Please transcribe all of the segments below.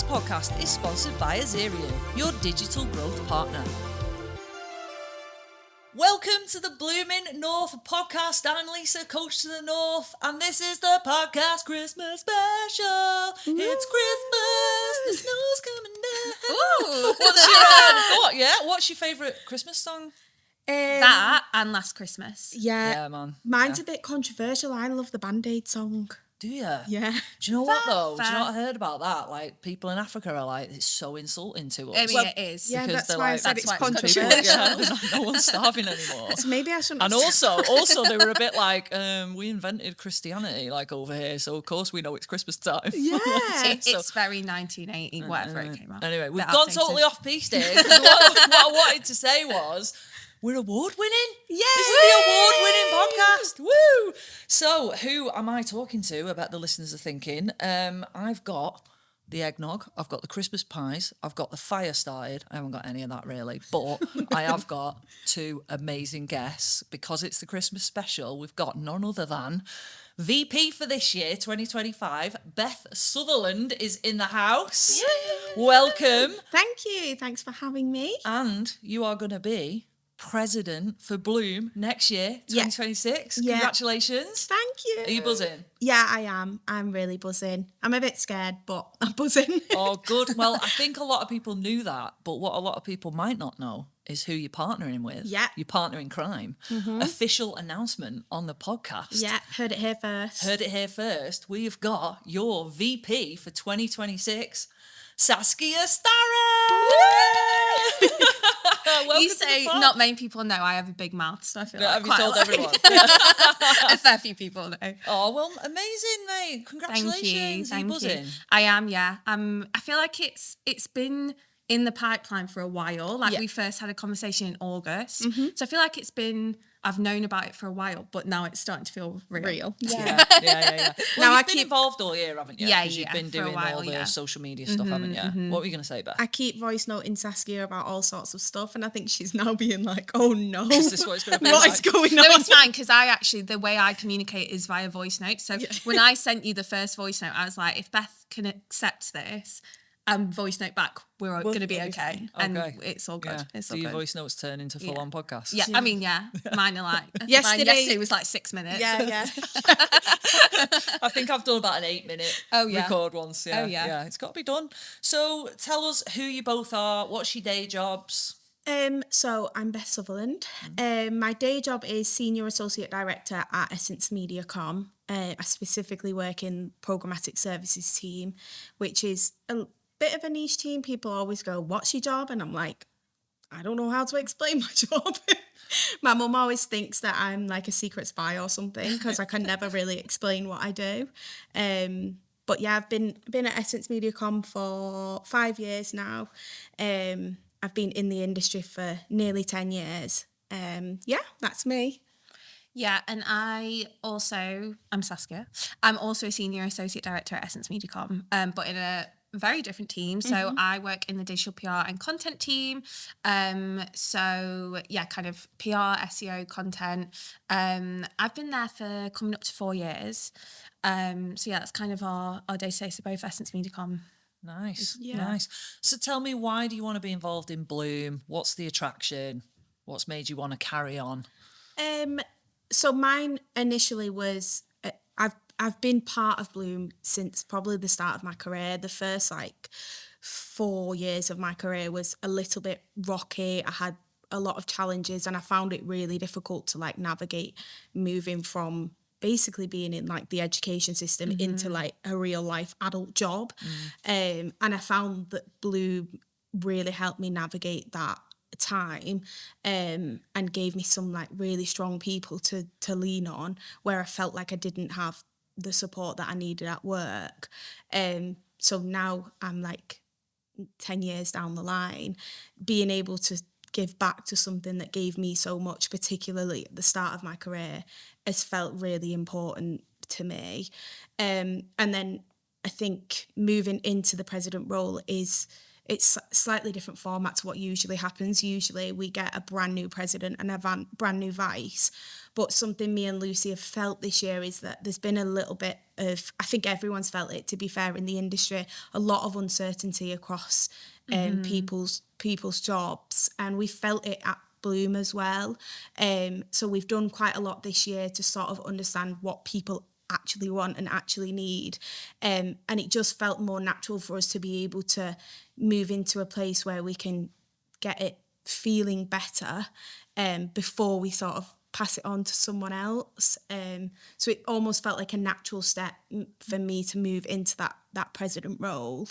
This podcast is sponsored by Azerion, your digital growth partner. Welcome to the Blooming North podcast. I'm Lisa, coach to the North, and this is the podcast Christmas special. It's Christmas, the snow's coming down. Ooh. What's your favourite Christmas song? That and Last Christmas. Yeah, man. Mine's a bit controversial. I love the Band-Aid song. Do you? Yeah. Do you know what though? Fair. Do you know what I heard about that? Like, people in Africa are like, it's so insulting to us. I mean, it is. Yeah, Because that's they're why I like- said That's it's why it's controversial. No one's starving anymore. So maybe I shouldn't. And have also they were a bit like, we invented Christianity like over here, so of course we know it's Christmas time. Yeah. It's very 1980, whatever it came out. Anyway, we've Bit gone outdated. totally off piece there. What I wanted to say was, we're award winning. Yay! This is the award winning podcast. Woo! So, who am I talking to? I bet the listeners are thinking. I've got the eggnog, I've got the Christmas pies, I've got the fire started. I haven't got any of that really, but I have got two amazing guests because it's the Christmas special. We've got none other than VP for this year, 2025. Beth Sutherland is in the house. Yay! Welcome. Thank you. Thanks for having me. And you are going to be president for Bloom next year, 2026. Yeah. Congratulations. Thank you. Are you buzzing? Yeah, I am. I'm really buzzing. I'm a bit scared, but I'm buzzing. Oh, good. Well, I think a lot of people knew that, but what a lot of people might not know is who you're partnering with. Yeah. Your partner in crime. Official announcement on the podcast. Yeah, heard it here first. Heard it here first. We've got your VP for 2026, Saskia Starritt. Welcome You to the say pod. not many people know I have a big mouth, so I feel like Have you quite told a lot- everyone? a fair few people know. Oh, well, amazing, mate. Congratulations. Thank you. buzzing? I am, yeah. I feel like it's been in the pipeline for a while. Like we first had a conversation in August. So I feel like I've known about it for a while, but now it's starting to feel real. Yeah. Yeah. Well, Now you've I been involved all year, haven't you? Yeah, 'Cause you've yeah, been for a doing while, all the yeah. social media stuff, haven't you? What were you going to say, Beth? I keep voice noting Saskia about all sorts of stuff, and I think she's now being like, oh no. Is this what it's going to be What like? is going No, on? it's fine because the way I communicate is via voice notes. So when I sent you the first voice note, I was like, if Beth can accept this and voice note back, we're going to be okay. And it's all good. Yeah. It's Do all your good. voice notes turn into full-on podcasts? Yeah, I mean, mine are like, Yesterday- mine yesterday was like 6 minutes. Yeah. I think I've done about an 8-minute Oh, yeah. record once. Yeah, Oh, yeah. It's got to be done. So tell us who you both are. What's your day jobs? So I'm Beth Sutherland. My day job is Senior Associate Director at Essence MediaCom. I specifically work in Programmatic Services team, which is a bit of a niche team. People always go, what's your job? And I'm like, I don't know how to explain my job. My mum always thinks that I'm like a secret spy or something because I can never really explain what I do. But yeah, I've been at Essence MediaCom for 5 years now. I've been in the industry for nearly 10 years. That's me. Yeah, and I'm Saskia. I'm also a Senior Associate Director at Essence MediaCom, but in a very different team. So I work in the digital PR and content team. So yeah, kind of PR, SEO, content. I've been there for coming up to 4 years. So yeah, that's kind of our day-to-day. So both Essence MediaCom. Nice. Yeah. Nice. So tell me, why do you want to be involved in Bloom? What's the attraction? What's made you want to carry on? So mine initially was I've been part of Bloom since probably the start of my career. The first 4 years of my career was a little bit rocky. I had a lot of challenges and I found it really difficult to navigate moving from basically being in the education system into a real life adult job. And I found that Bloom really helped me navigate that time and gave me some really strong people to lean on where I felt like I didn't have the support that I needed at work. So now I'm 10 years down the line, being able to give back to something that gave me so much, particularly at the start of my career, has felt really important to me. And then I think moving into the president role is it's slightly different format to what usually happens. Usually we get a brand new president and a brand new vice. But something me and Lucy have felt this year is that there's been a little bit of, I think everyone's felt it, to be fair, in the industry, a lot of uncertainty across people's jobs. And we felt it at Bloom as well. So we've done quite a lot this year to sort of understand what people actually want and actually need. And it just felt more natural for us to be able to move into a place where we can get it feeling better before we sort of pass it on to someone else. So it almost felt like a natural step for me to move into that president role.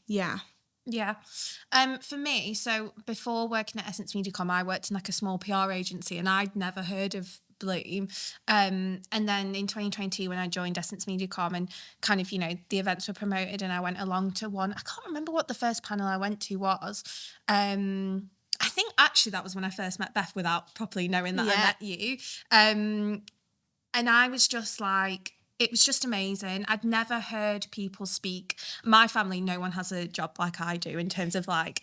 Yeah. For me, so before working at Essence MediaCom, I worked in like a small PR agency and I'd never heard of Bloom. And then in 2022, when I joined Essence MediaCom and kind of, the events were promoted and I went along to one, I can't remember what the first panel I went to was. I think actually that was when I first met Beth without properly knowing that I met you. And I was just like, it was just amazing. I'd never heard people speak. My family, no one has a job like I do in terms of like,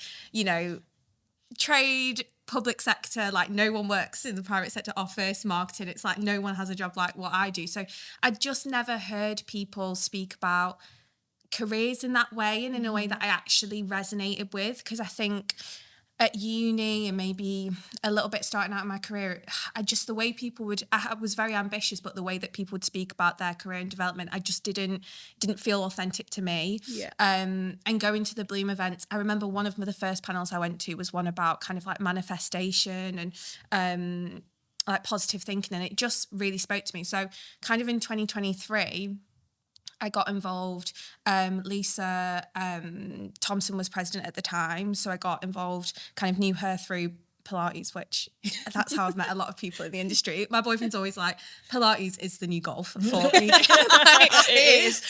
trade, public sector, like no one works in the private sector, office, marketing. It's like no one has a job like what I do. So I'd just never heard people speak about careers in that way and in a way that I actually resonated with, because I think at uni and maybe a little bit starting out in my career, the way people would, I was very ambitious, but the way that people would speak about their career and development, I just didn't feel authentic to me. And going to the Bloom events, I remember one of the first panels I went to was one about kind of like manifestation and like positive thinking, and it just really spoke to me. So kind of in 2023, I got involved. Lisa Thompson was president at the time, so I got involved, kind of knew her through Pilates, which that's how I've met a lot of people in the industry. My boyfriend's always like, Pilates is the new golf for me. It is.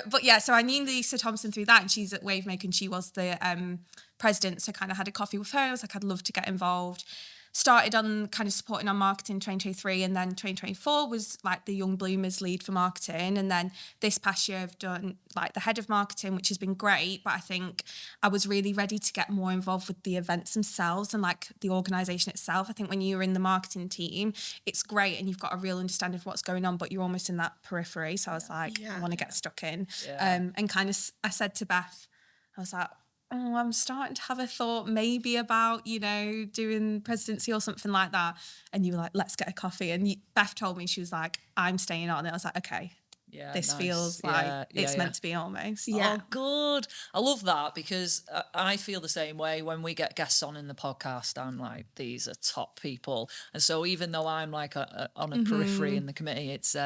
But yeah, so I knew Lisa Thompson through that, and she's at Wavemaker and she was the president, so kind of had a coffee with her. I was like, I'd love to get involved. Started on kind of supporting on marketing 2023, and then 2024 was like the Young Bloomers lead for marketing. And then this past year I've done like the head of marketing, which has been great, but I think I was really ready to get more involved with the events themselves and like the organisation itself. I think when you're in the marketing team, it's great and you've got a real understanding of what's going on, but you're almost in that periphery. So I was like, I want to get stuck in. And kind of, I said to Beth, I was like, I'm starting to have a thought maybe about, doing presidency or something like that. And you were like, let's get a coffee. And Beth told me, she was like, I'm staying on. And I was like, okay, this nice. Feels like it's meant to be almost. Oh, good. I love that, because I feel the same way when we get guests on in the podcast. I'm like, these are top people. And so even though I'm like on a periphery in the committee, it's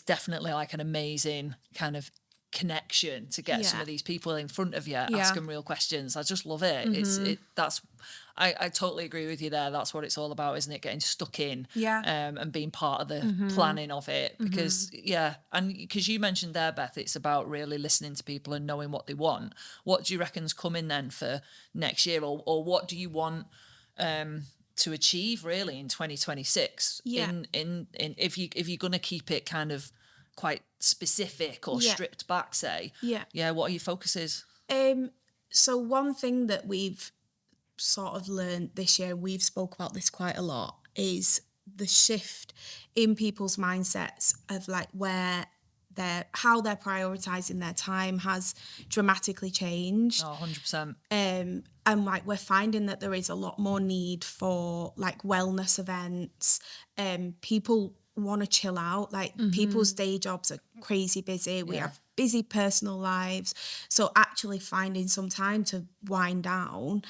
definitely like an amazing kind of connection to get some of these people in front of you, ask them real questions. I just love it. I totally agree with you there. That's what it's all about, isn't it? Getting stuck in and being part of the planning of it, because and because you mentioned there, Beth, it's about really listening to people and knowing what they want. What do you reckon's coming then for next year, or what do you want to achieve really in 2026 in if you're going to keep it kind of quite specific or stripped back, say? What are your focuses? So one thing that we've sort of learned this year, we've spoke about this quite a lot, is the shift in people's mindsets of like how they're prioritizing their time has dramatically changed. 100%. And like we're finding that there is a lot more need for like wellness events. People want to chill out. Like people's day jobs are crazy busy. We have busy personal lives. So actually finding some time to wind down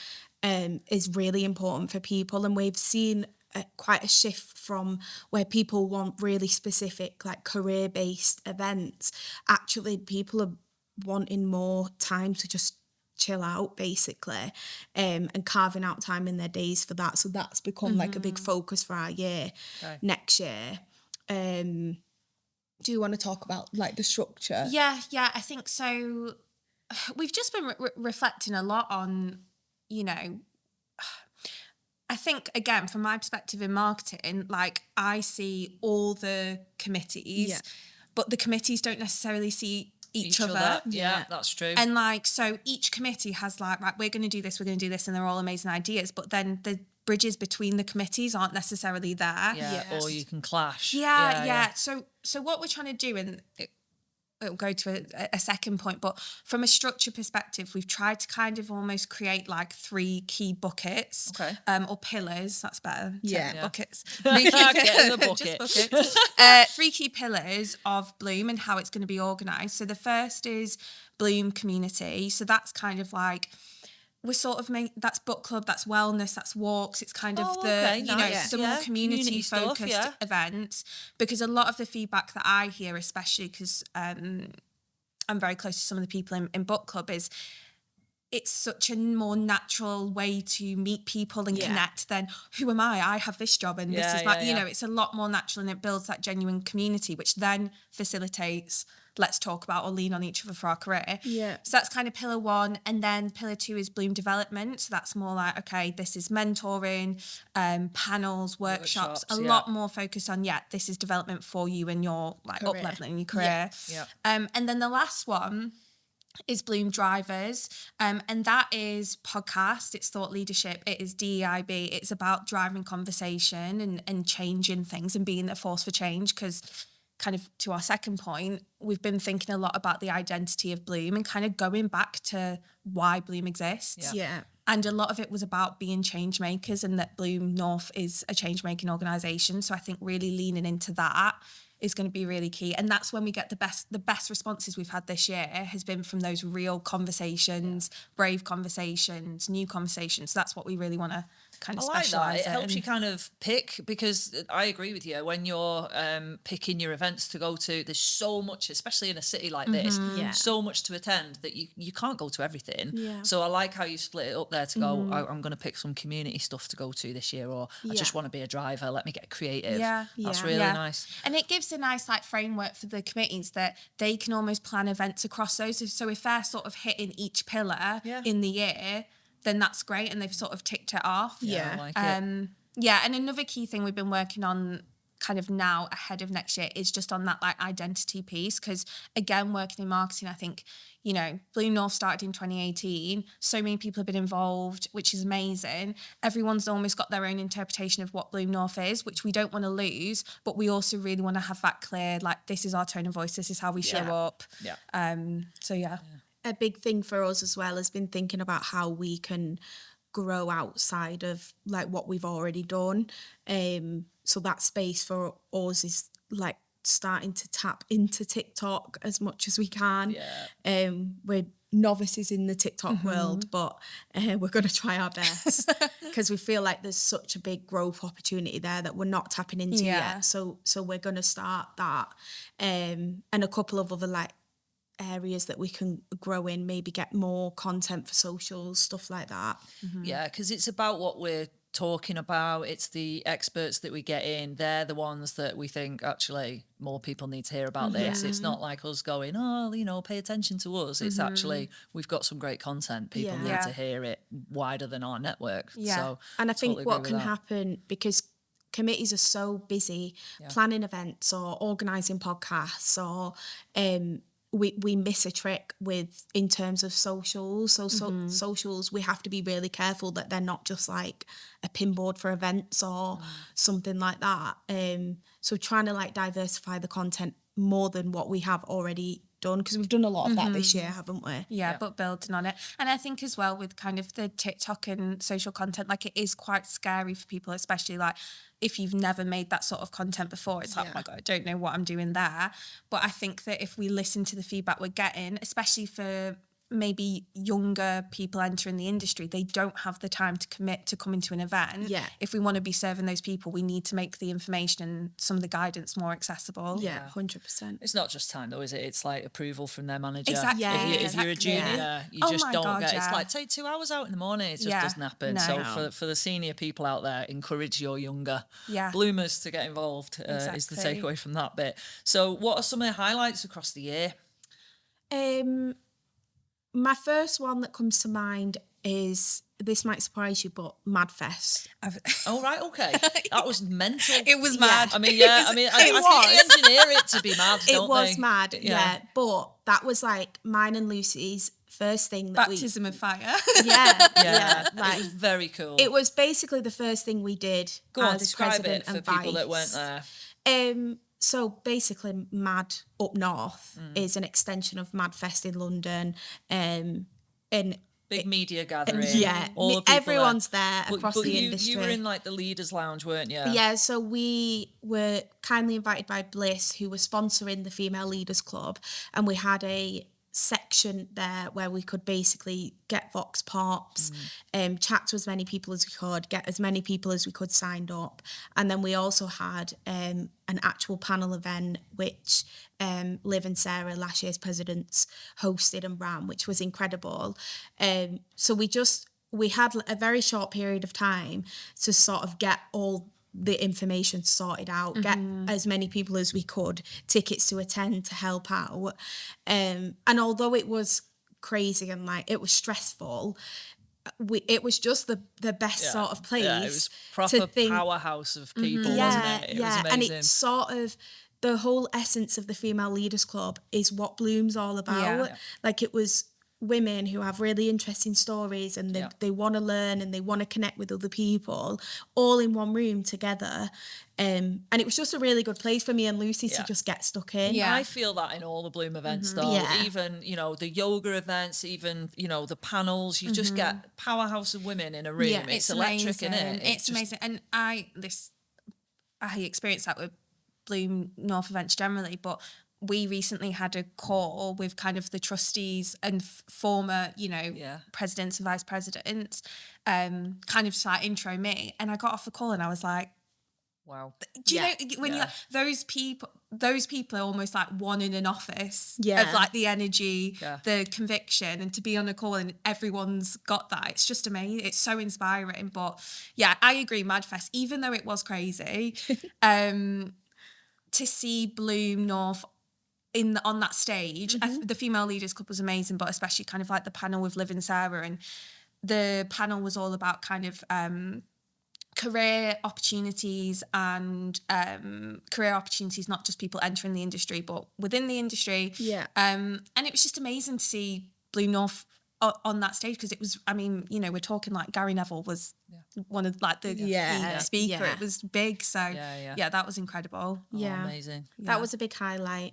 is really important for people. And we've seen quite a shift from where people want really specific like career-based events. Actually, people are wanting more time to just chill out, basically, and carving out time in their days for that. So that's become like a big focus for our year next year. Do you want to talk about like the structure? Yeah, I think so. We've just been reflecting a lot on, I think, again, from my perspective in marketing, like I see all the committees, but the committees don't necessarily see each other. Yeah, that's true. And like, so each committee has like, right, we're going to do this, and they're all amazing ideas. But then the bridges between the committees aren't necessarily there. Yeah, or you can clash. Yeah. So what we're trying to do, and it'll go to a second point, but from a structure perspective, we've tried to kind of almost create like 3 key buckets, or pillars. That's better. Buckets. 3 key Get in the bucket. Just buckets. 3 key pillars of Bloom and how it's going to be organised. So the first is Bloom community. So that's kind of like, we're sort of that's book club, that's wellness, that's walks. It's kind of the more community focused events, because a lot of the feedback that I hear, especially because I'm very close to some of the people in book club, is it's such a more natural way to meet people and connect than who am I have this job and this is my, you know, it's a lot more natural, and it builds that genuine community, which then facilitates let's talk about or lean on each other for our career. Yeah. So that's kind of pillar 1. And then pillar 2 is Bloom development. So that's more like, okay, this is mentoring, panels, workshops, a lot more focused on, this is development for you and your like up-leveling your career. Yeah. And then the last one is Bloom drivers. And that is podcast, it's thought leadership, it is DEIB, it's about driving conversation and changing things and being a force for change, because kind of to our second point, we've been thinking a lot about the identity of Bloom and kind of going back to why Bloom exists. Yeah. And a lot of it was about being change makers, and that Bloom North is a change making organisation. So I think really leaning into that is going to be really key. And that's when we get the best responses we've had this year has been from those real conversations, brave conversations, new conversations. That's what we really want to kind of specialise in. It helps you kind of pick, because I agree with you, when you're picking your events to go to, there's so much, especially in a city like this, so much to attend that you can't go to everything. Yeah. So I like how you split it up there to go, I'm going to pick some community stuff to go to this year, or I just want to be a driver, let me get creative. That's really nice. And it gives a nice like framework for the committees that they can almost plan events across those. So if they're sort of hitting each pillar in the year, then that's great, and they've sort of ticked it off. I like it. And another key thing we've been working on kind of now ahead of next year is just on that like identity piece, because again, working in marketing, I think, you know, Bloom North started in 2018. So many people have been involved, which is amazing. Everyone's almost got their own interpretation of what Bloom North is, which we don't want to lose, but we also really want to have that clear, like, this is our tone of voice, this is how we show up. A big thing for us as well has been thinking about how we can grow outside of like what we've already done. So that space for us is like starting to tap into TikTok as much as we can. We're novices in the TikTok world, but we're going to try our best, because we feel like there's such a big growth opportunity there that we're not tapping into yet. So we're going to start that, and a couple of other like areas that we can grow in, maybe get more content for socials, stuff like that. Yeah, because it's about what we're talking about. It's the experts that we get in. They're the ones that we think actually more people need to hear about this. It's not like us going, oh, you know, pay attention to us. It's actually, we've got some great content. People need to hear it wider than our network. So, and I think what can happen, because committees are so busy planning events or organising podcasts, or we miss a trick with in terms of socials. So socials, we have to be really careful that they're not just like a pinboard for events or something like that. So trying to like diversify the content more than what we have already done, because we've done a lot of that this year, haven't we? Yeah, but building on it. And I think as well with kind of the TikTok and social content, like it is quite scary for people, especially like if you've never made that sort of content before. It's like, oh my God, I don't know what I'm doing there. But I think that if we listen to the feedback we're getting, especially for maybe younger people entering the industry, they don't have the time to commit to coming to an event. If we want to be serving those people, we need to make the information and some of the guidance more accessible. 100%. It's not just time though, is it? It's like approval from their manager. Exactly. If you're a junior, you just don't get it's like take 2 hours out in the morning. It just doesn't happen. No. So for the senior people out there, encourage your younger bloomers to get involved is the takeaway from that bit. So what are some of the highlights across the year? My first one that comes to mind is, this might surprise you, but Madfest. Oh, right, okay. That was mental. It was mad. I mean, I think they engineer it to be mad, don't they? It was mad, but that was like mine and Lucy's first thing that Baptism of fire. Yeah, like it was very cool. it was basically the first thing we did. Go on, as describe president it for and people that vice. weren't there. So basically, Mad Up North is an extension of Mad Fest in London, and Big media gathering. All the people everyone's there across but the you, industry. You were in like the leaders' lounge, weren't you? Yeah, so we were kindly invited by Bliss, who was sponsoring the Female Leaders Club, and we had a section there where we could basically get vox pops, chat to as many people as we could, get as many people as we could signed up, and then we also had an actual panel event which Liv and Sarah, last year's presidents, hosted and ran, which was incredible. So we had a very short period of time to sort of get all the information sorted out, get as many people as we could, tickets to attend to help out. And although it was crazy and like it was stressful, it was just the best sort of place. Yeah, it was proper powerhouse of people, wasn't it? It was amazing. And it's sort of the whole essence of the Female Leaders Club is what Bloom's all about. Yeah. Like it was women who have really interesting stories and they want to learn and they want to connect with other people all in one room together. And it was just a really good place for me and Lucy to just get stuck in. Yeah. I feel that in all the Bloom events though. Yeah. Even, the yoga events, even, the panels, you just get powerhouse of women in a room. Yeah, it's electric, amazing. isn't it? It's amazing. And I experienced that with Bloom North events generally, but we recently had a call with kind of the trustees and former, presidents and vice presidents, kind of to like intro me. And I got off the call and I was like, wow. do you know when you're like, those people are almost like one in an office of like the energy, the conviction, and to be on a call and everyone's got that. It's just amazing. It's so inspiring. But yeah, I agree. Madfest, even though it was crazy, to see Bloom North on that stage, the Female Leaders Club was amazing, but especially kind of like the panel with Liv and Sarah, and the panel was all about kind of career opportunities and career opportunities, not just people entering the industry, but within the industry. Yeah. And it was just amazing to see Bloom North on that stage, because it was, I mean, we're talking like Gary Neville was one of like the key speaker. It was big. So that was incredible. Amazing. That was a big highlight.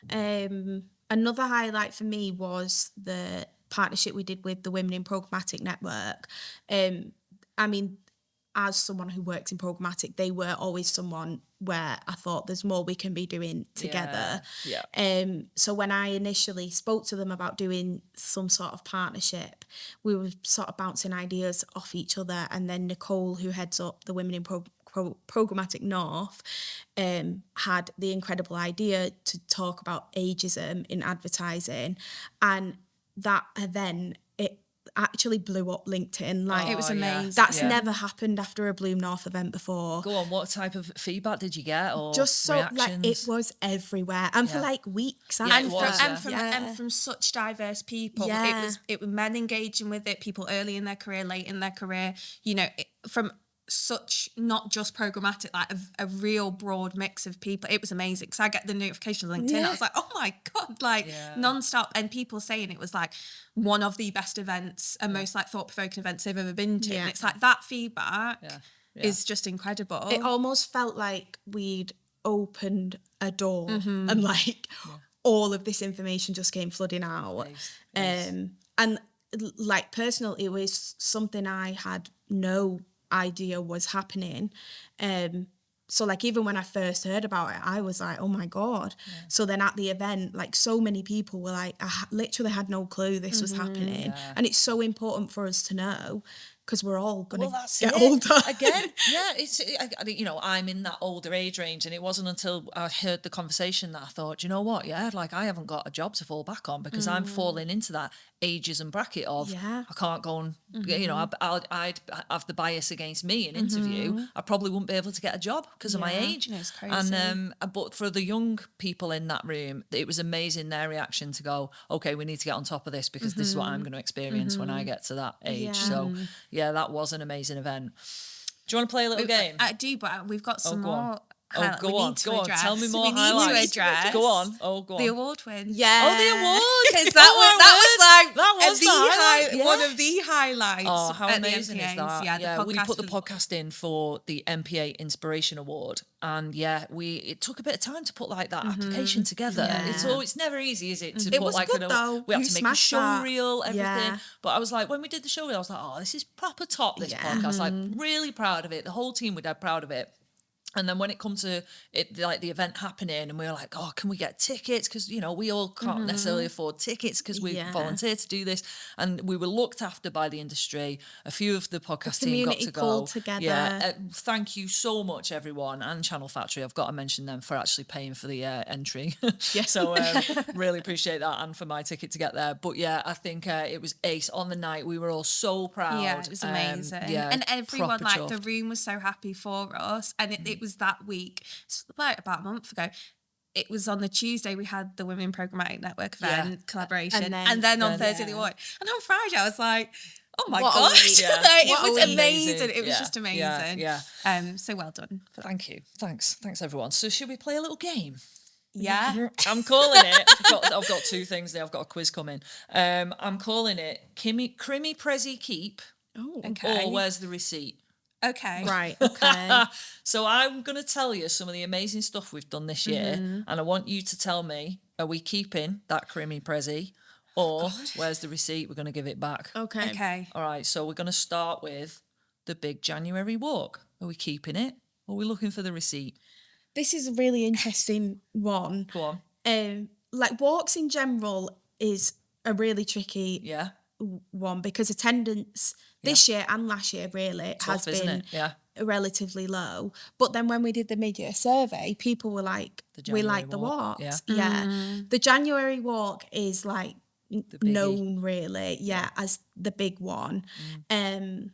Another highlight for me was the partnership we did with the Women in Programmatic Network. I mean, as someone who works in programmatic, they were always someone where I thought there's more we can be doing together. So when I initially spoke to them about doing some sort of partnership, we were sort of bouncing ideas off each other. And then Nicole, who heads up the Women in Programmatic North, had the incredible idea to talk about ageism in advertising. And that event, it actually blew up LinkedIn. Like, it was amazing. That's never happened after a Bloom North event before. Go on, what type of feedback did you get, or just so reactions? like it was everywhere, and for like weeks. And from such diverse people. It was men engaging with it, people early in their career, late in their career. From such not just programmatic, like a real broad mix of people. It was amazing, because I get the notification on LinkedIn. I was like, oh my god, like non-stop, and people saying it was like one of the best events and most like thought-provoking events they've ever been to. And it's like that feedback is just incredible. It almost felt like we'd opened a door and like all of this information just came flooding out. And like personal, it was something I had no idea was happening. So like even when I first heard about it, I was like, oh my god. So then at the event, like so many people were like, I literally had no clue this was happening. And it's so important for us to know, because we're all going to get older. Again, it's, I'm in that older age range, and it wasn't until I heard the conversation that I thought, you know what, like I haven't got a job to fall back on, because I'm falling into that ageism bracket of I can't go and, I'd have the bias against me in interview. I probably wouldn't be able to get a job because of my age. It's crazy. And but for the young people in that room, it was amazing, their reaction to go, okay, we need to get on top of this, because this is what I'm going to experience when I get to that age. So that was an amazing event. Do you want to play a little game? I do, but we've got some more highlight go we on, need to go on. address. Tell me more we need highlights. to address Go on. Oh, go on. the award win. Yeah. Oh, the award. Because that was the highlight. one Yes. of the highlights. Oh, how at the amazing is MPAs. that? Yeah, the we podcast put the was- podcast in for the MPA Inspiration Award, and it took a bit of time to put like that application together. Yeah. it's never easy, is it? To It put was like good, though. we had You to make a smashed show that. reel, everything. Yeah. But I was like, when we did the show reel, I was like, oh, this is proper top. This Yeah. podcast, like really proud of it. The whole team were dead proud of it. And then when it comes to it, like the event happening, and we were like, oh, can we get tickets? Because, we all can't necessarily afford tickets because we Yeah. volunteered to do this. And we were looked after by the industry. A few of the podcast team got community to go. pulled together. Yeah. Thank you so much, everyone. And Channel Factory, I've got to mention them for actually paying for the entry. So really appreciate that, and for my ticket to get there. But yeah, I think it was ace on the night. We were all so proud. Yeah, it was amazing. And everyone, proper like, the chuffed. room was so happy for us. And it was that week, about a month ago. It was on the Tuesday, we had the Women Programmatic Network event collaboration. And then on Thursday, the award. And on Friday, I was like, oh my What a gosh. week. Yeah. It What a was week. amazing. It was Yeah. just amazing. Yeah. So well done. Thank you. Thanks, everyone. So should we play a little game? Yeah. I'm calling it. I've got two things there. I've got a quiz coming. I'm calling it Crimmy Prezzie Keep. Oh, Okay. Or Where's the Receipt? Okay. right. Okay. So I'm going to tell you some of the amazing stuff we've done this year, and I want you to tell me, are we keeping that Crimmy Prezzie, or where's the receipt? We're going to give it back. Okay. Okay. All right, so we're going to start with the big January walk. Are we keeping it, or are we looking for the receipt? This is a really interesting one. Go on. Like walks in general is a really tricky Yeah. one because attendance this year and last year really has Tough, isn't been it? Yeah. relatively low. But then when we did the mid-year survey, people were like, we January like the walk, walks. yeah. Yeah. The January walk is like biggie. known really, as the big one. And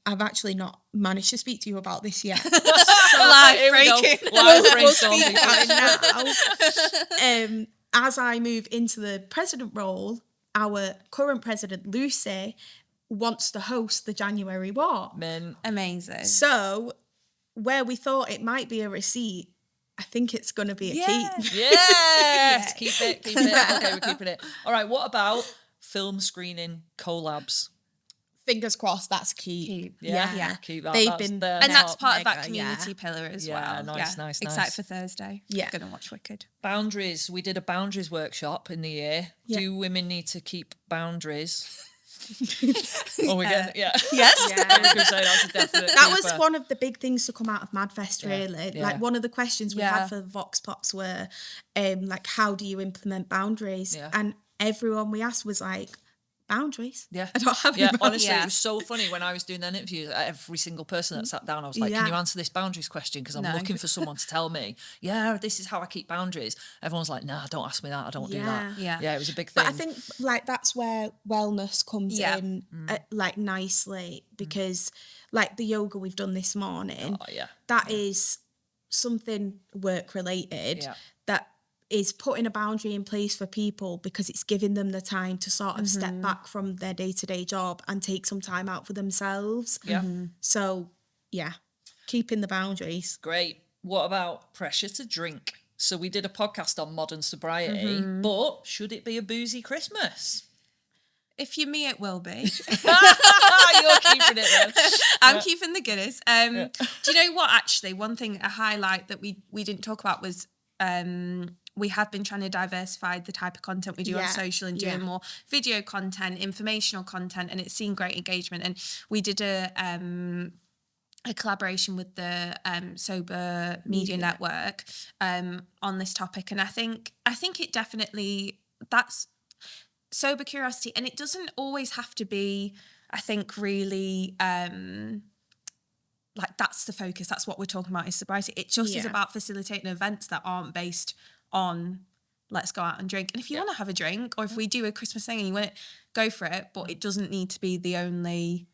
I've actually not managed to speak to you about this yet. Live Here we go. breaking. Live We'll speak brainstorming. about it now. As I move into the president role, our current president, Lucy, wants to host the January walk. Amazing. So where we thought it might be a receipt, I think it's going to be a keep. Yes. Keep it. Okay, we're keeping it. All right, what about film screening collabs? Fingers crossed, that's keep. Yeah. Keep that. They've That's been- their And that's top. part of that mega, community pillar as Yeah, well. nice. Excited for Thursday. Yeah. Gonna watch Wicked. Boundaries. We did a boundaries workshop in the year. Yeah. Do women need to keep boundaries? Oh, again, yeah. Yes. Yeah. I was gonna say that's a definite That was keeper. one of the big things to come out of MadFest, really. yeah. Like one of the questions we Yeah. had for Vox Pops were, like, how do you implement boundaries? Yeah. And everyone we asked was like, boundaries. Yeah. I don't have any Yeah, boundaries. honestly, Yeah. it was so funny when I was doing the interviews. Every single person that sat down, I was like, Yeah. "Can you answer this boundaries question?" Because I'm No. looking for someone to tell me. Yeah, this is how I keep boundaries. Everyone's like, "Nah, don't ask me that. I don't do that." Yeah. Yeah, it was a big thing. But I think like that's where wellness comes Yeah. in like nicely because like the yoga we've done this morning, Oh, yeah. that is something work related Yeah. that is putting a boundary in place for people because it's giving them the time to sort of step back from their day-to-day job and take some time out for themselves. Yeah. So yeah, keeping the boundaries. Great. What about pressure to drink? So we did a podcast on modern sobriety, but should it be a boozy Christmas? If you're me, it will be. You're keeping it then. I'm keeping the goodness. Do you know what? Actually, one thing, a highlight that we didn't talk about was we have been trying to diversify the type of content we do on social and doing more video content, informational content, and it's seen great engagement. And we did a collaboration with the Sober Media Network on this topic, and I think it definitely, that's sober curiosity, and it doesn't always have to be, I think, really like that's the focus, that's what we're talking about is sobriety. It just is about facilitating events that aren't based on let's go out and drink. And if you want to have a drink, or if we do a Christmas thing and you want to go for it, but it doesn't need to be the only,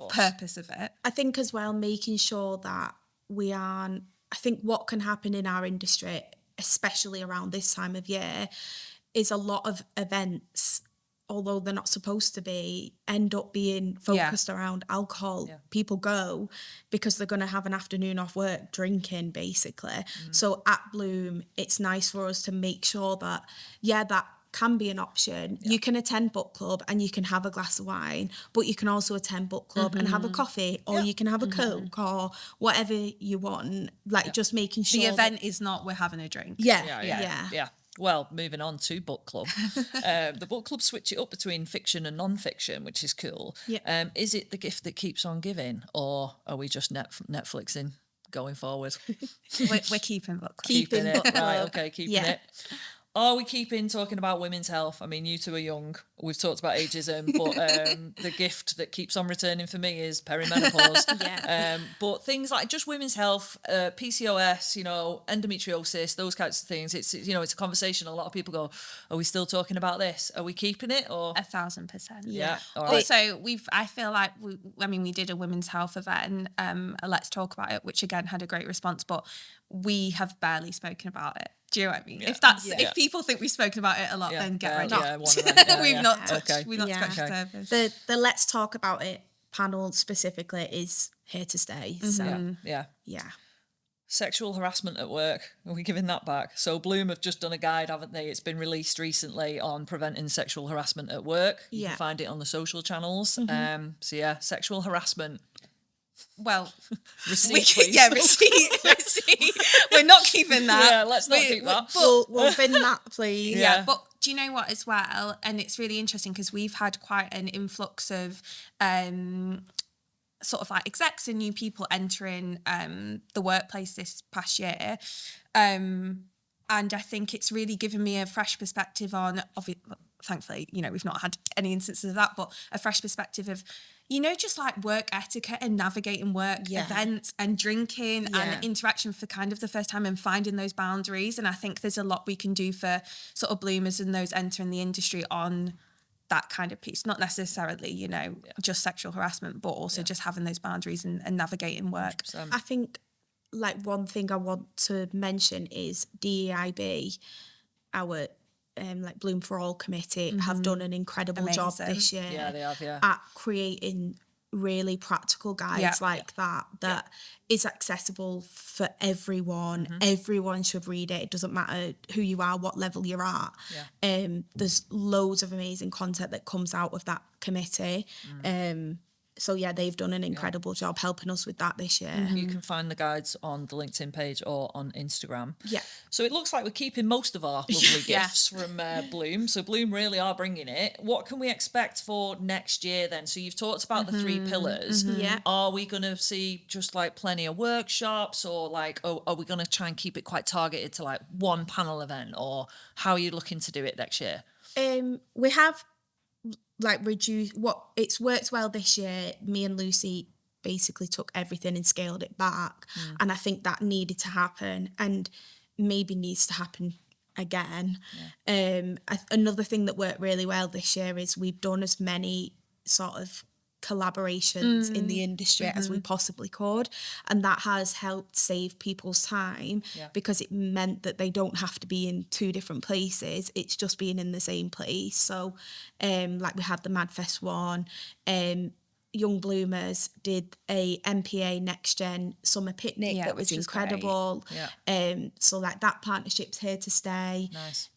purpose of it. I think as well, making sure that I think what can happen in our industry, especially around this time of year, is a lot of events although they're not supposed to be, end up being focused around alcohol. Yeah. People go because they're going to have an afternoon off work drinking, basically. So at Bloom, it's nice for us to make sure that, that can be an option. You can attend book club and you can have a glass of wine, but you can also attend book club and have a coffee, or you can have a Coke or whatever you want. Like just making sure The event is not we're having a drink. Yeah. Well, moving on to book club. The book club switch it up between fiction and non-fiction, which is cool. Yeah. Is it the gift that keeps on giving, or are we just Netflixing going forward? We're keeping book club. Keeping it. Right, okay, keeping Yeah. it. Are we keeping talking about women's health? I mean, you two are young. We've talked about ageism, but the gift that keeps on returning for me is perimenopause. But things like just women's health, PCOS, endometriosis, those kinds of things. It's it's a conversation. A lot of people go, "Are we still talking about this? Are we keeping it?" Or 1,000%. yeah. All right. Also, I feel like we did a women's health event, Let's Talk About It, which again had a great response, but we have barely spoken about it. Do you know what I mean? Yeah. If people think we've spoken about it a lot, then get ready. Yeah, one of them. We've not touched. Okay. We've not Yeah. scratched the surface. The Let's Talk About It panel specifically is here to stay. So Yeah. yeah. Sexual harassment at work. Are we giving that back? So Bloom have just done a guide, haven't they? It's been released recently on preventing sexual harassment at work. You can find it on the social channels. So yeah, sexual harassment. Well, Receipt, please. receipt. We're not keeping that. Yeah, let's not keep that. We'll bin that, please. Yeah, but do you know what as well? And it's really interesting because we've had quite an influx of sort of like execs and new people entering the workplace this past year. And I think it's really given me a fresh perspective on, thankfully, we've not had any instances of that, but a fresh perspective of, just like work etiquette and navigating work events and drinking and interaction for kind of the first time and finding those boundaries. And I think there's a lot we can do for sort of bloomers and those entering the industry on that kind of piece, not necessarily, just sexual harassment, but also just having those boundaries and navigating work. 100%. I think like one thing I want to mention is DEIB, our like Bloom for All committee, have done an incredible job this year. Yeah, they have, at creating really practical guides that is accessible for everyone. Everyone should read it. It doesn't matter who you are, what level you're at. There's loads of amazing content that comes out of that committee. So yeah, they've done an incredible job helping us with that this year. You can find the guides on the LinkedIn page or on Instagram. Yeah. So it looks like we're keeping most of our lovely gifts from Bloom. So Bloom really are bringing it. What can we expect for next year then? So you've talked about the 3 pillars. Yeah. Are we going to see just like plenty of workshops, or like, are we going to try and keep it quite targeted to like one panel event, or how are you looking to do it next year? We have like reduced what it's worked well this year. Me and Lucy basically took everything and scaled it back, and I think that needed to happen and maybe needs to happen again. Another thing that worked really well this year is we've done as many sort of collaborations in the industry as we possibly could, and that has helped save people's time because it meant that they don't have to be in 2 different places. It's just being in the same place. So like we had the MadFest one, Young Bloomers did a MPA Next Gen summer picnic that was incredible. So like that partnership's here to stay. Nice.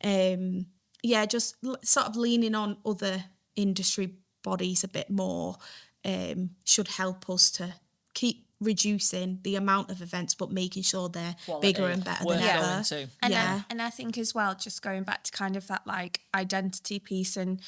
Just sort of leaning on other industry bodies a bit more should help us to keep reducing the amount of events, but making sure they're bigger and better than ever. And I think as well, just going back to kind of that like identity piece and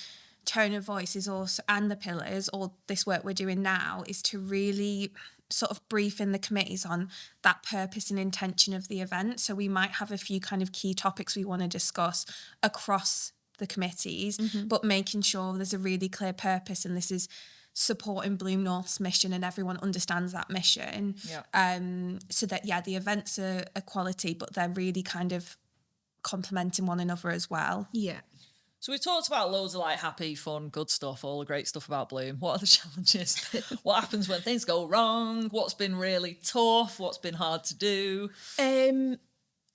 tone of voice is also, and the pillars, or this work we're doing now, is to really sort of brief in the committees on that purpose and intention of the event. So we might have a few kind of key topics we want to discuss across the committees, but making sure there's a really clear purpose, and this is supporting Bloom North's mission and everyone understands that mission. So that the events are a quality, but they're really kind of complementing one another as well. So we've talked about loads of like happy, fun, good stuff, all the great stuff about Bloom. What are the challenges? What happens when things go wrong? What's been really tough? What's been hard to do?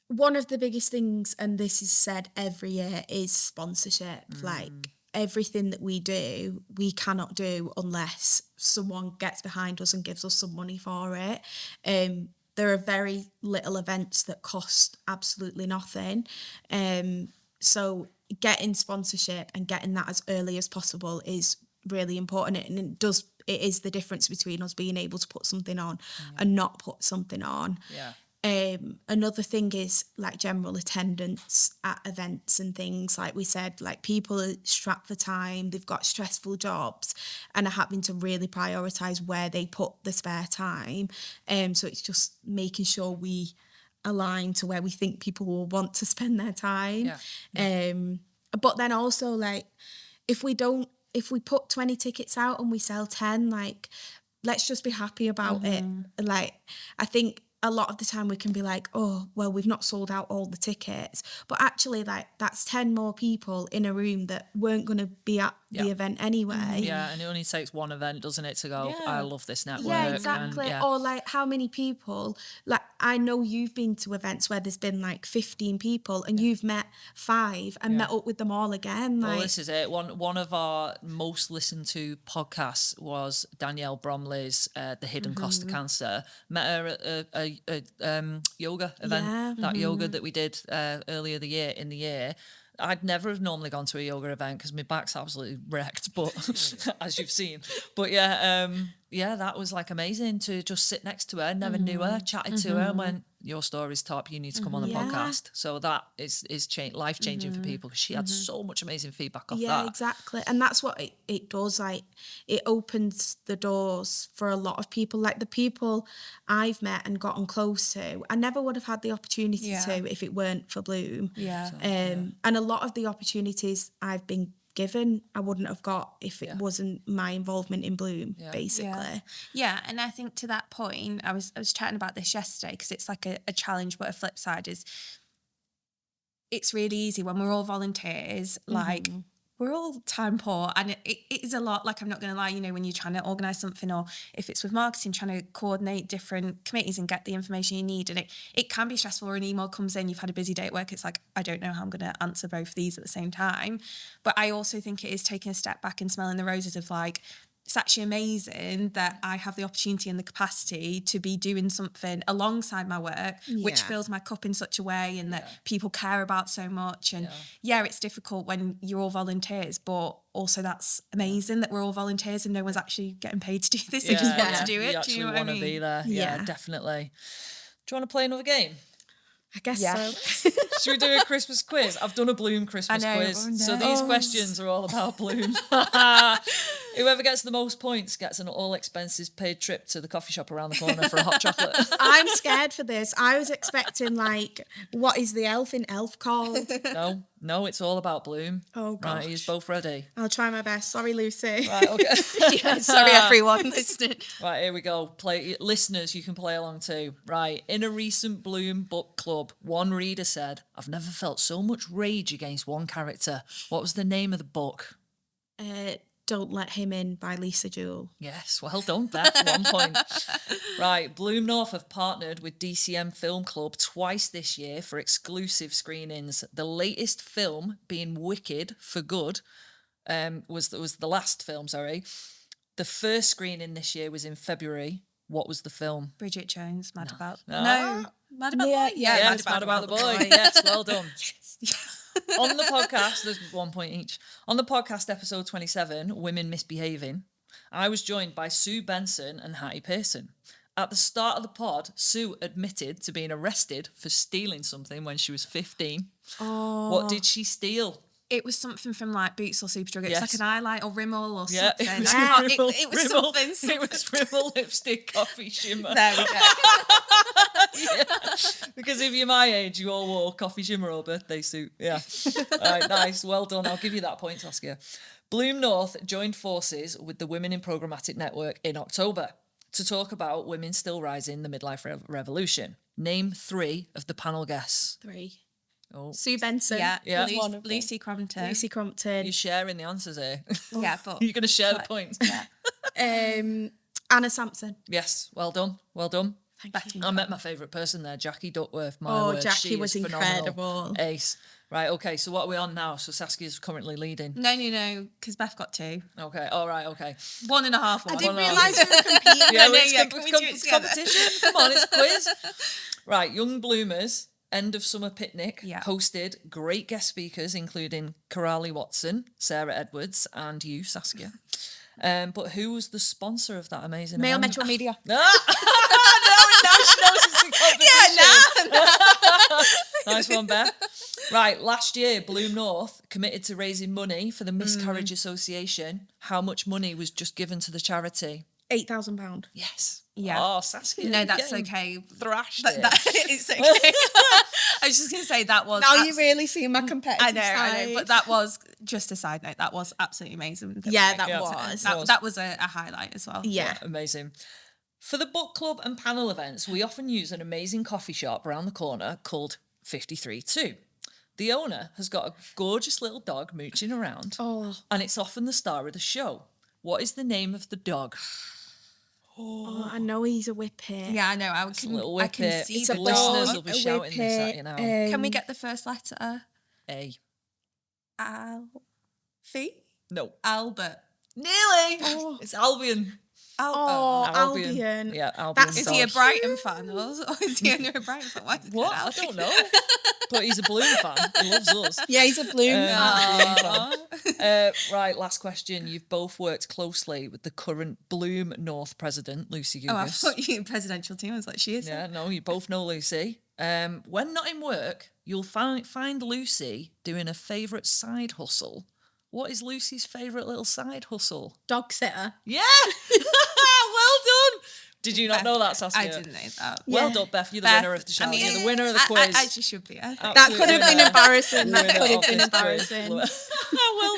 One of the biggest things, and this is said every year, is sponsorship. Like everything that we do, we cannot do unless someone gets behind us and gives us some money for it. There are very little events that cost absolutely nothing. So getting sponsorship and getting that as early as possible is really important. And it is the difference between us being able to put something on and not put something on. Yeah. Another thing is like general attendance at events and things. Like we said, like people are strapped for time, they've got stressful jobs and are having to really prioritise where they put the spare time. So it's just making sure we align to where we think people will want to spend their time. Yeah. But then also like if we put 20 tickets out and we sell 10, like let's just be happy about it. Like I think a lot of the time we can be like, oh, well, we've not sold out all the tickets. But actually, like, that's 10 more people in a room that weren't going to be at the event anyway. Yeah, and it only takes one event, doesn't it, to go, I love this network. Yeah, exactly. And, Or, like, how many people... Like, I know you've been to events where there's been, like, 15 people and you've met 5 and met up with them all again. Like, well, this is it. One of our most listened to podcasts was Danielle Bromley's The Hidden Cost of Cancer. Met her at a yoga event, that yoga that we did earlier in the year. I'd never have normally gone to a yoga event because my back's absolutely wrecked, but as you've seen. But that was like amazing to just sit next to her. Never knew her, chatted to her and went, your story's top, you need to come on the podcast. So that is life-changing for people because she had so much amazing feedback off that. Yeah, exactly. And that's what it does. Like, it opens the doors for a lot of people. Like the people I've met and gotten close to, I never would have had the opportunity to if it weren't for Bloom. Yeah. And a lot of the opportunities I've been given, I wouldn't have got if it wasn't my involvement in Bloom, basically. Yeah, and I think to that point, I was chatting about this yesterday because it's like a challenge, but a flip side is it's really easy when we're all volunteers, like we're all time poor and it is a lot. Like, I'm not going to lie, you know, when you're trying to organise something or if it's with marketing, trying to coordinate different committees and get the information you need. And it can be stressful when an email comes in, you've had a busy day at work. It's like, I don't know how I'm going to answer both of these at the same time. But I also think it is taking a step back and smelling the roses of like, it's actually amazing that I have the opportunity and the capacity to be doing something alongside my work, which fills my cup in such a way and that people care about so much. And it's difficult when you're all volunteers, but also that's amazing that we're all volunteers and no one's actually getting paid to do this. They just want to do it. You actually want to be there. Yeah, definitely. Do you want to play another game? I guess so. Should we do a Christmas quiz? I've done a Bloom Christmas quiz. Oh, no. So these questions are all about Bloom. Whoever gets the most points gets an all expenses paid trip to the coffee shop around the corner for a hot chocolate. I'm scared for this. I was expecting like, what is the elf in Elf called? No, it's all about Bloom. Oh, gosh. Right, he's both ready. I'll try my best. Sorry, Lucy. Right, okay. Sorry, everyone listening. Right, here we go. Listeners, you can play along too. Right, in a recent Bloom book club, one reader said, I've never felt so much rage against one character. What was the name of the book? Don't Let Him In by Lisa Jewell. Yes, well done, Beth. 1 point. Right, Bloom North have partnered with DCM Film Club twice this year for exclusive screenings. The latest film, being Wicked for Good, was the last film, sorry. The first screening this year was in February. What was the film? Bridget Jones, Mad About... No. Mad About the Boy? Yeah, it's Mad About the Boy. Yes, well done. On the podcast, there's 1 point each. On the podcast, episode 27, Women Misbehaving, I was joined by Sue Benson and Hattie Pearson. At the start of the pod, Sue admitted to being arrested for stealing something when she was 15. Oh. What did she steal? It was something from like Boots or Superdrug. It's like an highlight or Rimmel or something. It was something. It was Rimmel lipstick coffee shimmer. There we go. Because if you're my age, you all wore coffee shimmer or birthday suit. Yeah. All right, nice. Well done. I'll give you that point, Saskia. Bloom North joined forces with the Women in Programmatic Network in October to talk about women still rising the midlife revolution. Name 3 of the panel guests. 3. Oh. Sue Benson. Yeah. Lucy Crompton. Lucy Crompton. You're sharing the answers here. Yeah, but... You're going to share the points. Anna Sampson. Yes, well done. Well done. I met my favourite person there, Jackie Duckworth. My Oh, word, Jackie she was is phenomenal. incredible. Ace. Right, okay, so what are we on now? So Saskia's currently leading. No, because Beth got 2. Okay, all right, okay. 1.5. I didn't One and a realise half. we were competing. Yeah, no, it's yeah, can we do it together? competition. Come on, it's a quiz. Right, Young Bloomers, end of summer picnic, Yeah. hosted great guest speakers, including Corali Watson, Sarah Edwards, and you, Saskia. But who was the sponsor of that amazing Mail event? Metro Media. No, now she knows it's a competition. Nice one, Beth. Right, last year, Bloom North committed to raising money for the Miscarriage Association. How much money was just given to the charity? £8,000. Yes. Yeah. Oh, Saskia. No, you're that's getting okay. Thrashed But it. it's okay. I was just going to say that was... Now you really see my competitive I know, side. but that was, just a side note, that was absolutely amazing. Yeah, that Yeah. was. That was a highlight as well. Yeah. Amazing. For the book club and panel events, we often use an amazing coffee shop around the corner called 53-2. The owner has got a gorgeous little dog mooching around, and it's often the star of the show. What is the name of the dog? Oh, I know he's a whippet. Yeah, I know. I A can, little I can whippet. see It's the a The listeners dog. will be shouting this at you now. Can we get the first letter? A. Alfie? No. Albert. Nearly. Oh. It's Albion. Oh, Albion. Albion. Yeah, Albion. That's Is he a dog. Brighton fan or is he only a Brighton fan? Why is it What? called I Alfie? don't know. But he's a Bloom fan. He loves us. Yeah, he's a Bloom fan. Right, last question. You've both worked closely with the current Bloom North president, Lucy Oh, I Gugas. thought you presidential team. I was like, she is. Yeah, no, you both know Lucy. When not in work, you'll find Lucy doing a favourite side hustle. What is Lucy's favourite little side hustle? Dog sitter. Yeah! Well done! Did you not know that, Saskia? I didn't know that. Well Yeah. done, Beth. You're the Beth, winner of the show. I mean, You're the winner of the I quiz. actually should be. I think. That could have been Winner. embarrassing. That Winner could have of been this quiz. embarrassing. Well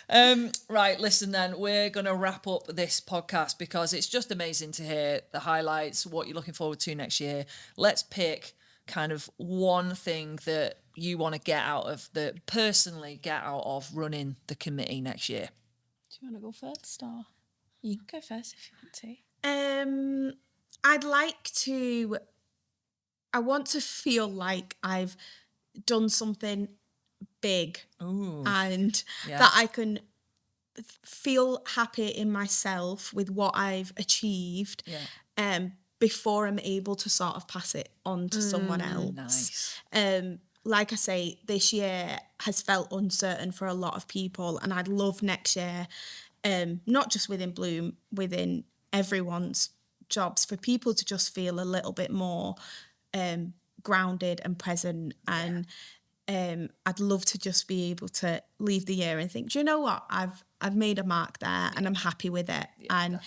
done. Right, listen then, we're going to wrap up this podcast because it's just amazing to hear the highlights, what you're looking forward to next year. Let's pick kind of one thing that you want to get out of, running the committee next year. Do you want to go first, or you can go first if you want to? I want to feel like I've done something big Ooh. and Yeah. that I can feel happy in myself with what I've achieved before I'm able to sort of pass it on to someone else. Nice. Like I say, this year has felt uncertain for a lot of people, and I'd love next year, not just within Bloom, within everyone's jobs, for people to just feel a little bit more grounded and present. And I'd love to just be able to leave the year and think, do you know what? I've made a mark there and I'm happy with it. Yeah, and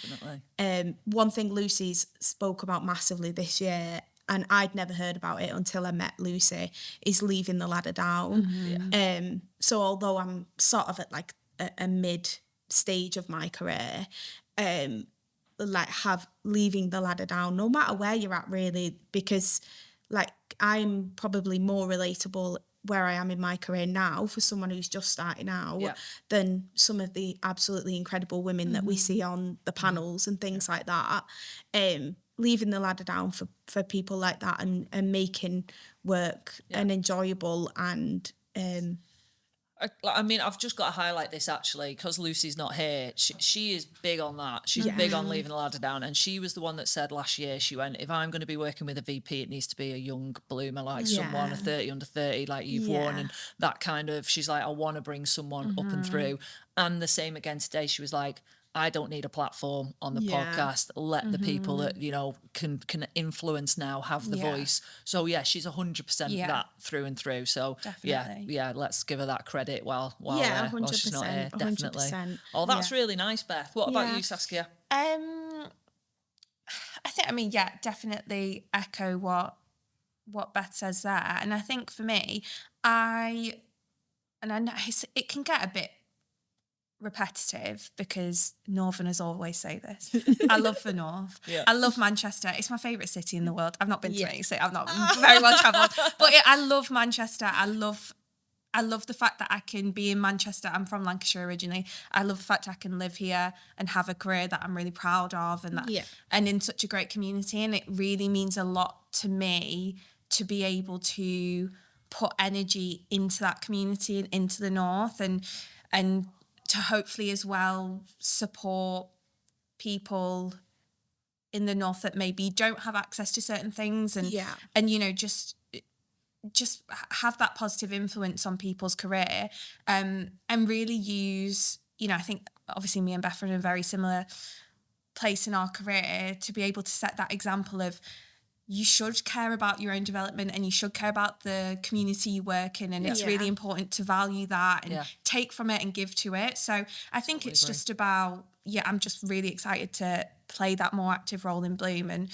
definitely. one thing Lucy's spoke about massively this year, and I'd never heard about it until I met Lucy, is leaving the ladder down. So although I'm sort of at like a mid stage of my career, leaving the ladder down, no matter where you're at really, because like I'm probably more relatable where I am in my career now for someone who's just starting out than some of the absolutely incredible women that we see on the panels and things like that. Leaving the ladder down for people like that and making work and enjoyable and I mean, I've just got to highlight this actually because Lucy's not here. She is big on that. She's big on leaving the ladder down. And she was the one that said last year, she went, if I'm going to be working with a VP, it needs to be a young bloomer, like someone, a 30 under 30, like you've won. And that kind of, she's like, I want to bring someone up and through. And the same again today, she was like, I don't need a platform on the podcast. Let the people that, you know, can influence now have the voice. So yeah, she's 100% that through and through. So Definitely. yeah, let's give her that credit while she's not here. 100%, Definitely. 100%. Oh, that's really nice, Beth. What about you, Saskia? I think, definitely echo what Beth says there. And I think for me, I know it can get a bit repetitive because Northerners always say this. I love the North. I love Manchester. It's my favourite city in the world. I've not been to many, so I'm not very well travelled. But I love Manchester. I love I love the fact that I can be in Manchester. I'm from Lancashire originally. I love the fact I can live here and have a career that I'm really proud of, and and in such a great community. And it really means a lot to me to be able to put energy into that community and into the North, and to hopefully as well support people in the North that maybe don't have access to certain things, and you know, just have that positive influence on people's career, and really use, you know, I think obviously me and Beth are in a very similar place in our career, to be able to set that example of you should care about your own development and you should care about the community you work in, and it's really important to value that and take from it and give to it. So I think it's just about, I'm just really excited to play that more active role in Bloom, and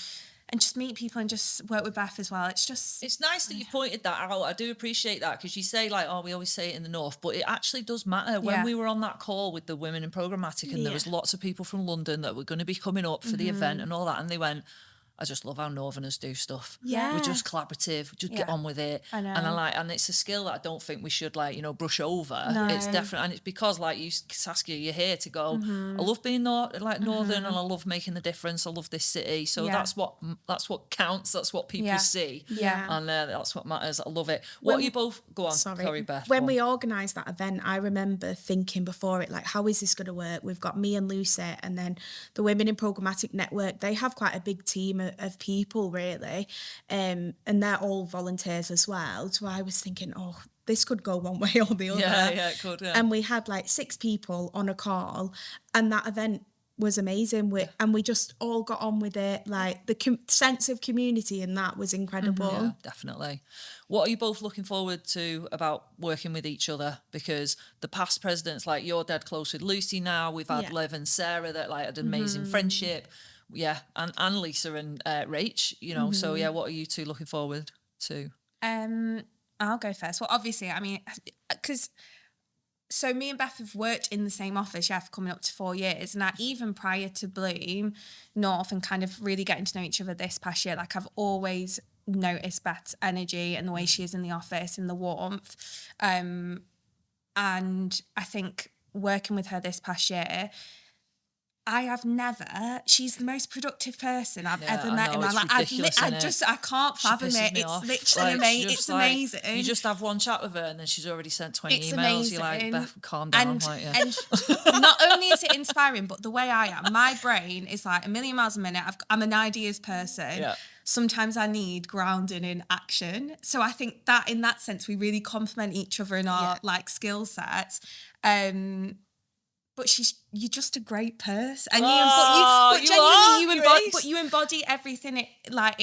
just meet people and just work with Beth as well. It's nice that you pointed that out. I do appreciate that, because you say like, oh, we always say it in the North, but it actually does matter. When we were on that call with the women in programmatic, and there was lots of people from London that were going to be coming up for the event and all that, and they went, I just love how Northerners do stuff. Yeah. We're just collaborative. Just get on with it. I know. And it's a skill that I don't think we should brush over. No. It's definitely, and it's because like you, Saskia, you're here to go, I love being Northern, and I love making the difference. I love this city. So that's what counts. That's what people see. Yeah. And that's what matters. I love it. What are you both, go on. Sorry, Beth. When we organised that event, I remember thinking before it, like, how is this going to work? We've got me and Lucy, and then the Women in Programmatic Network, they have quite a big team of people, really, and they're all volunteers as well. So I was thinking, oh, this could go one way or the other. Yeah, it could. Yeah. And we had like 6 people on a call, and that event was amazing. And we just all got on with it. Like the sense of community in that was incredible. Yeah, definitely. What are you both looking forward to about working with each other? Because the past presidents, like you're dead close with Lucy now. We've had Liv and Sarah that like had an amazing friendship. Yeah, and Lisa and Rach, you know. So yeah, what are you two looking forward to? I'll go first. Well, obviously, I mean, because so me and Beth have worked in the same office, for coming up to 4 years. Now, even prior to Bloom North and kind of really getting to know each other this past year, like I've always noticed Beth's energy and the way she is in the office and the warmth. And I think working with her this past year, she's the most productive person I've ever met in my life. I can't fathom it. It's literally amazing. It's amazing. You just have one chat with her and then she's already sent 20 emails. Amazing. You're like, Beth, calm down. And not only is it inspiring, but the way I am, my brain is like a million miles a minute. I'm an ideas person. Yeah. Sometimes I need grounding in action. So I think that in that sense, we really complement each other in our like skill sets. But you're just a great person, and you embody everything it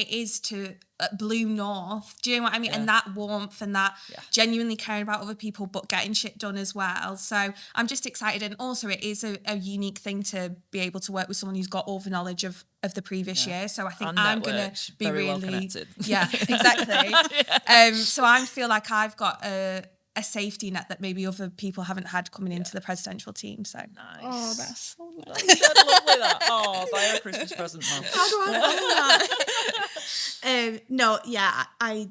is to Bloom North. Do you know what I mean? Yeah. And that warmth and that genuinely caring about other people, but getting shit done as well. So I'm just excited, and also it is a unique thing to be able to work with someone who's got all the knowledge of the previous year. So I think I'm gonna be really well connected. Yeah, exactly. So I feel like I've got a safety net that maybe other people haven't had coming into the presidential team. So nice. Oh, that's so nice. I love with that. Oh, buy her a Christmas present, Mum. How do I follow that? No, yeah, I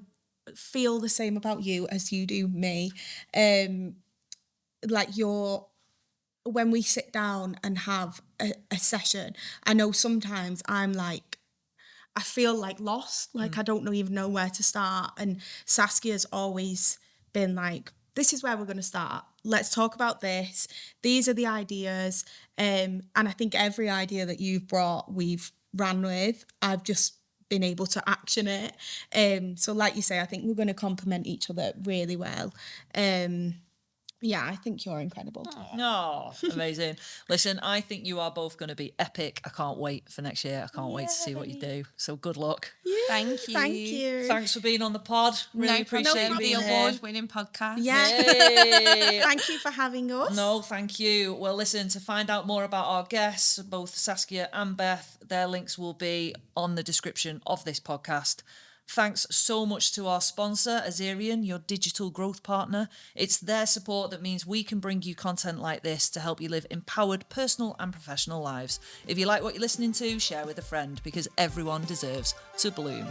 feel the same about you as you do me. Like when we sit down and have a session, I know sometimes I'm like, I feel like lost, like I don't even know where to start. And Saskia's always been like, this is where we're going to start. Let's talk about this. These are the ideas. And I think every idea that you've brought, we've ran with. I've just been able to action it. So like you say, I think we're going to complement each other really well. Yeah, I think you're incredible. No, amazing. Listen, I think you are both going to be epic. I can't wait for next year. I can't wait to see what you do. So good luck. Yeah, Thank you. Thank you. Thanks for being on the pod. Really appreciate the being award-winning podcast. Yeah. Thank you for having us. No, thank you. Well, listen, to find out more about our guests, both Saskia and Beth, their links will be on the description of this podcast. Thanks so much to our sponsor, Azerion, your digital growth partner. It's their support that means we can bring you content like this to help you live empowered personal and professional lives. If you like what you're listening to, share with a friend, because everyone deserves to bloom.